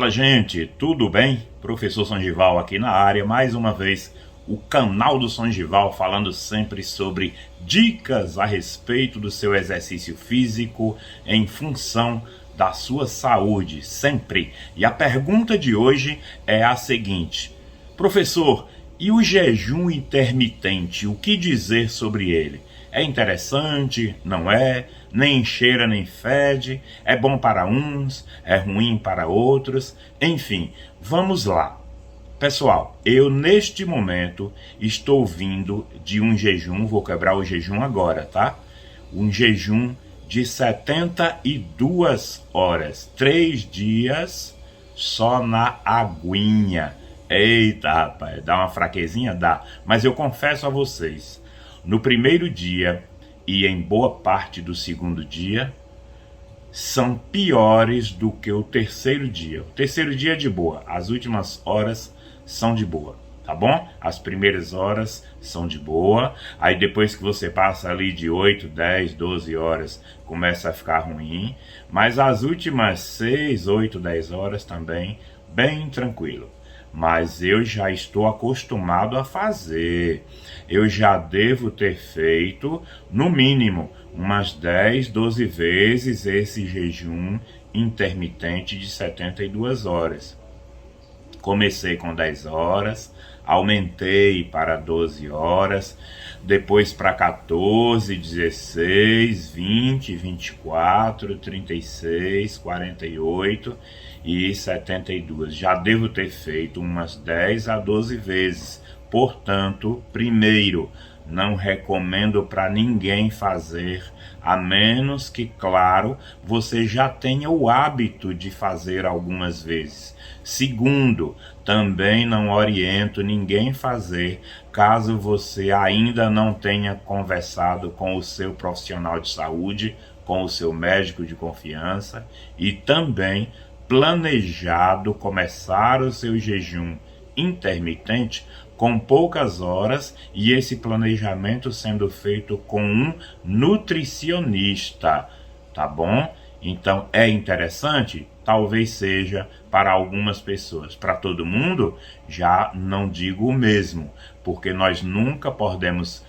Fala, gente, tudo bem? Professor Sangival aqui na área, mais uma vez o canal do Sangival falando sempre sobre dicas a respeito do seu exercício físico em função da sua saúde, sempre. E a pergunta de hoje é a seguinte: professor, e o jejum intermitente, o que dizer sobre ele? É interessante? Não é? Nem cheira nem fede? É bom para uns? É ruim para outros? Enfim, vamos lá. Pessoal, eu neste momento estou vindo de um jejum, vou quebrar o jejum agora, tá? Um jejum de 72 horas, 3 dias só na aguinha. Eita, rapaz, dá uma fraquezinha? Dá. Mas eu confesso a vocês, no primeiro dia e em boa parte do segundo dia, são piores do que o terceiro dia. O terceiro dia é de boa, as últimas horas são de boa, tá bom? As primeiras horas são de boa, aí depois que você passa ali de 8, 10, 12 horas, começa a ficar ruim, mas as últimas 6, 8, 10 horas também, bem tranquilo. Mas eu já estou acostumado a fazer. Eu já devo ter feito, no mínimo, umas 10, 12 vezes esse jejum intermitente de 72 horas. Comecei com 10 horas, aumentei para 12 horas, depois para 14, 16, 20, 24, 36, 48 e 72. Já devo ter feito umas 10 a 12 vezes. Portanto, primeiro, não recomendo para ninguém fazer, a menos que, claro, você já tenha o hábito de fazer algumas vezes. Segundo, também não oriento ninguém a fazer caso você ainda não tenha conversado com o seu profissional de saúde, com o seu médico de confiança e também planejado começar o seu jejum intermitente com poucas horas e esse planejamento sendo feito com um nutricionista, tá bom? Então é interessante? Talvez seja para algumas pessoas. Para todo mundo, já não digo o mesmo, porque nós nunca podemos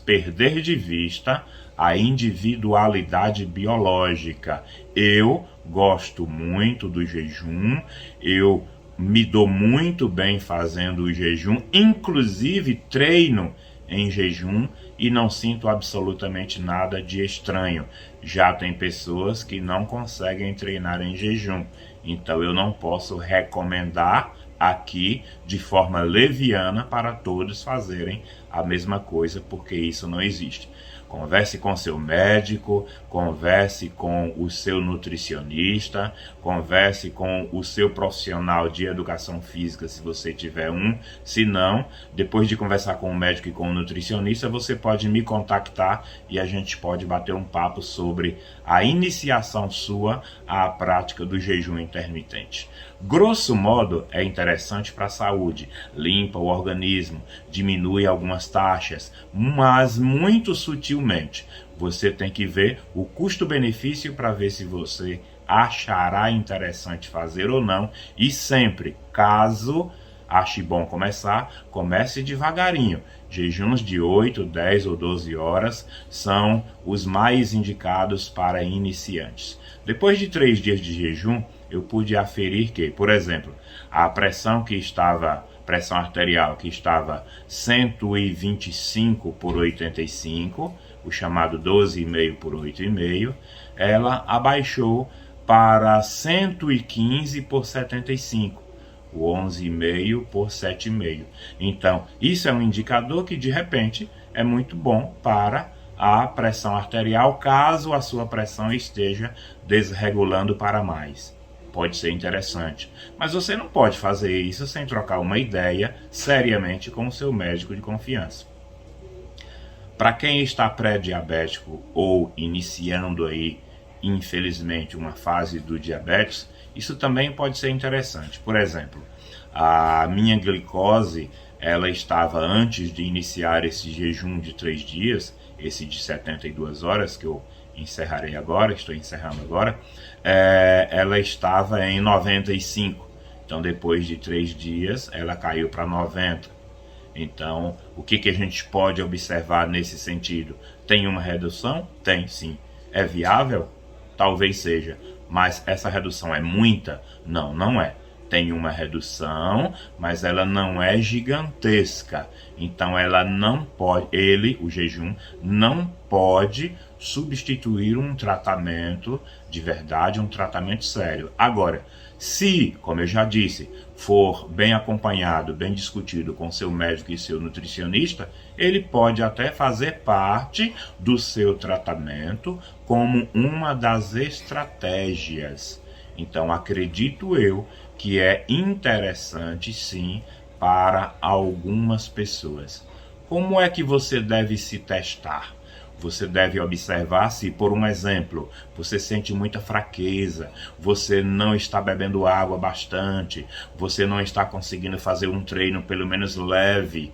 perder de vista a individualidade biológica. Eu gosto muito do jejum, eu me dou muito bem fazendo o jejum, inclusive treino em jejum e não sinto absolutamente nada de estranho. Já tem pessoas que não conseguem treinar em jejum, então eu não posso recomendar aqui de forma leviana para todos fazerem a mesma coisa, porque isso não existe. Converse com seu médico, converse com o seu nutricionista, converse com o seu profissional de educação física, se você tiver um. Se não, depois de conversar com o médico e com o nutricionista, você pode me contactar e a gente pode bater um papo sobre a iniciação sua à prática do jejum intermitente. Grosso modo, é interessante para a saúde, limpa o organismo, diminui algumas taxas, mas muito sutilmente. Você tem que ver o custo-benefício para ver se você achará interessante fazer ou não. E sempre, caso ache bom começar, comece devagarinho. Jejuns de 8, 10 ou 12 horas são os mais indicados para iniciantes. Depois de 3 dias de jejum, eu pude aferir que, por exemplo, a pressão arterial que estava 125 por 85, o chamado 12,5 por 8,5, ela abaixou para 115 por 75, o 11,5 por 7,5. Então, isso é um indicador que, de repente, é muito bom para a pressão arterial, caso a sua pressão esteja desregulando para mais. Pode ser interessante, mas você não pode fazer isso sem trocar uma ideia seriamente com o seu médico de confiança. Para quem está pré-diabético ou iniciando aí, infelizmente, uma fase do diabetes, isso também pode ser interessante. Por exemplo, a minha glicose, ela estava, antes de iniciar esse jejum de 3 dias, esse de 72 horas que eu encerrarei agora, estou encerrando agora, ela estava em 95. Então, depois de 3 dias, ela caiu para 90. Então, o que a gente pode observar nesse sentido? Tem uma redução? Tem, sim. É viável? Talvez seja. Mas essa redução é muita? Não, não é. Tem uma redução, mas ela não é gigantesca. Então, ela não pode, o jejum, não pode substituir um tratamento de verdade, um tratamento sério. Agora, se, como eu já disse, for bem acompanhado, bem discutido com seu médico e seu nutricionista, ele pode até fazer parte do seu tratamento como uma das estratégias. Então, acredito eu que é interessante, sim, para algumas pessoas. Como é que você deve se testar? Você deve observar se, por um exemplo, você sente muita fraqueza, você não está bebendo água bastante, você não está conseguindo fazer um treino pelo menos leve.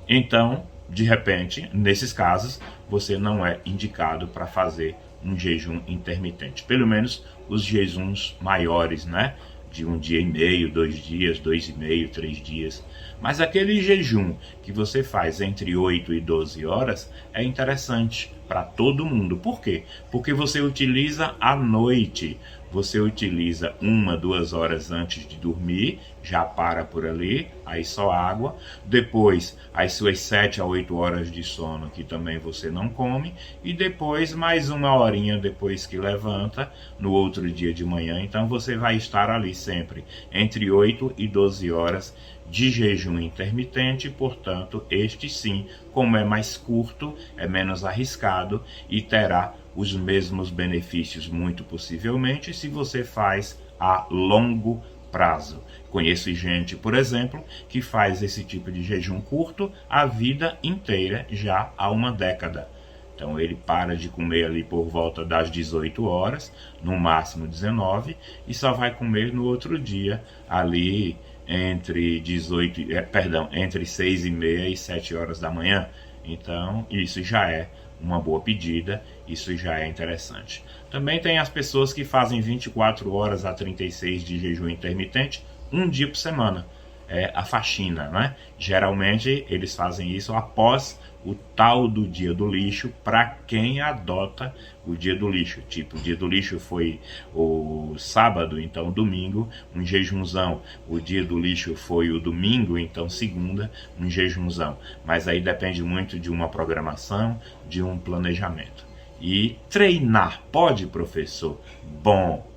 Então, de repente, nesses casos, você não é indicado para fazer um jejum intermitente. Pelo menos os jejuns maiores, né? De 1 dia e meio, 2 dias, 2,5, 3 dias. Mas aquele jejum que você faz entre 8 e 12 horas é interessante para todo mundo. Por quê? Porque você utiliza à noite. Você utiliza 1, 2 horas antes de dormir, já para por ali, aí só água. Depois, as suas 7 a 8 horas de sono, que também você não come. E depois, mais 1 horinha depois que levanta, no outro dia de manhã. Então, você vai estar ali sempre entre 8 e 12 horas de jejum intermitente. Portanto, este sim, como é mais curto, é menos arriscado e terá os mesmos benefícios, muito possivelmente, se você faz a longo prazo. Conheço gente, por exemplo, que faz esse tipo de jejum curto a vida inteira, já há 1 década. Então ele para de comer ali por volta das 18 horas, no máximo 19, e só vai comer no outro dia ali entre 6h30 e 7 horas da manhã. Então isso já é uma boa pedida, isso já é interessante. Também tem as pessoas que fazem 24 horas a 36 de jejum intermitente, 1 dia por semana. É a faxina, né? Geralmente eles fazem isso após o tal do dia do lixo, para quem adota o dia do lixo. Tipo, o dia do lixo foi o sábado, então domingo, um jejumzão. O dia do lixo foi o domingo, então segunda, um jejumzão. Mas aí depende muito de uma programação, de um planejamento. E treinar, pode, professor? Bom,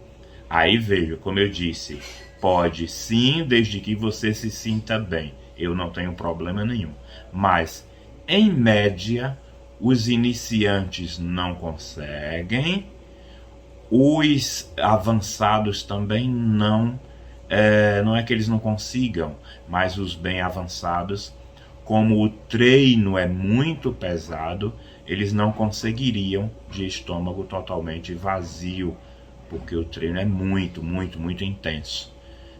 aí veja, como eu disse, pode sim, desde que você se sinta bem. Eu não tenho problema nenhum. Mas, em média, os iniciantes não conseguem, os avançados também não. Não é que eles não consigam, mas os bem avançados, como o treino é muito pesado, eles não conseguiriam de estômago totalmente vazio, porque o treino é muito, muito, muito intenso.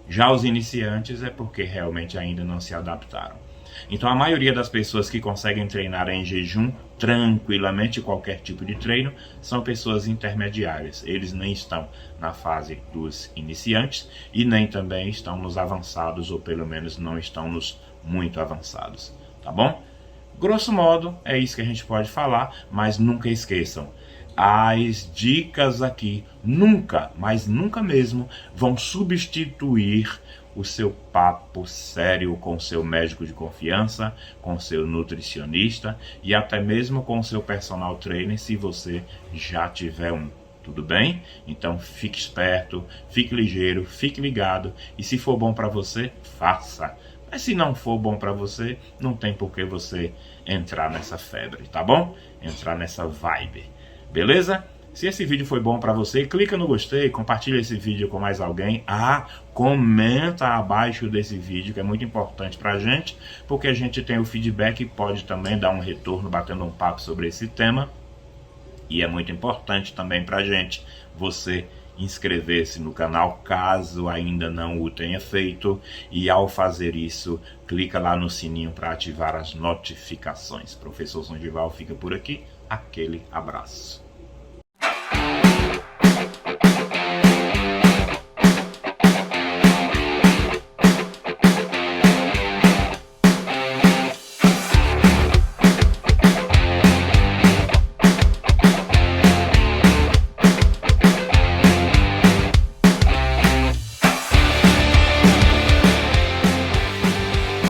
Já os iniciantes é porque realmente ainda não se adaptaram. Então a maioria das pessoas que conseguem treinar em jejum tranquilamente, qualquer tipo de treino, são pessoas intermediárias. Eles nem estão na fase dos iniciantes e nem também estão nos avançados, ou pelo menos não estão nos muito avançados, tá bom? Grosso modo, é isso que a gente pode falar, mas nunca esqueçam, as dicas aqui nunca, mas nunca mesmo, vão substituir o seu papo sério com seu médico de confiança, com seu nutricionista e até mesmo com seu personal trainer, se você já tiver um. Tudo bem? Então fique esperto, fique ligeiro, fique ligado e se for bom para você, faça. Mas se não for bom para você, não tem por que você entrar nessa febre, tá bom? Entrar nessa vibe. Beleza? Se esse vídeo foi bom para você, clica no gostei, compartilha esse vídeo com mais alguém. Comenta abaixo desse vídeo, que é muito importante pra gente, porque a gente tem o feedback e pode também dar um retorno, batendo um papo sobre esse tema. E é muito importante também pra gente você inscrever-se no canal, caso ainda não o tenha feito. E ao fazer isso, clica lá no sininho para ativar as notificações. Professor Songival fica por aqui. Aquele abraço.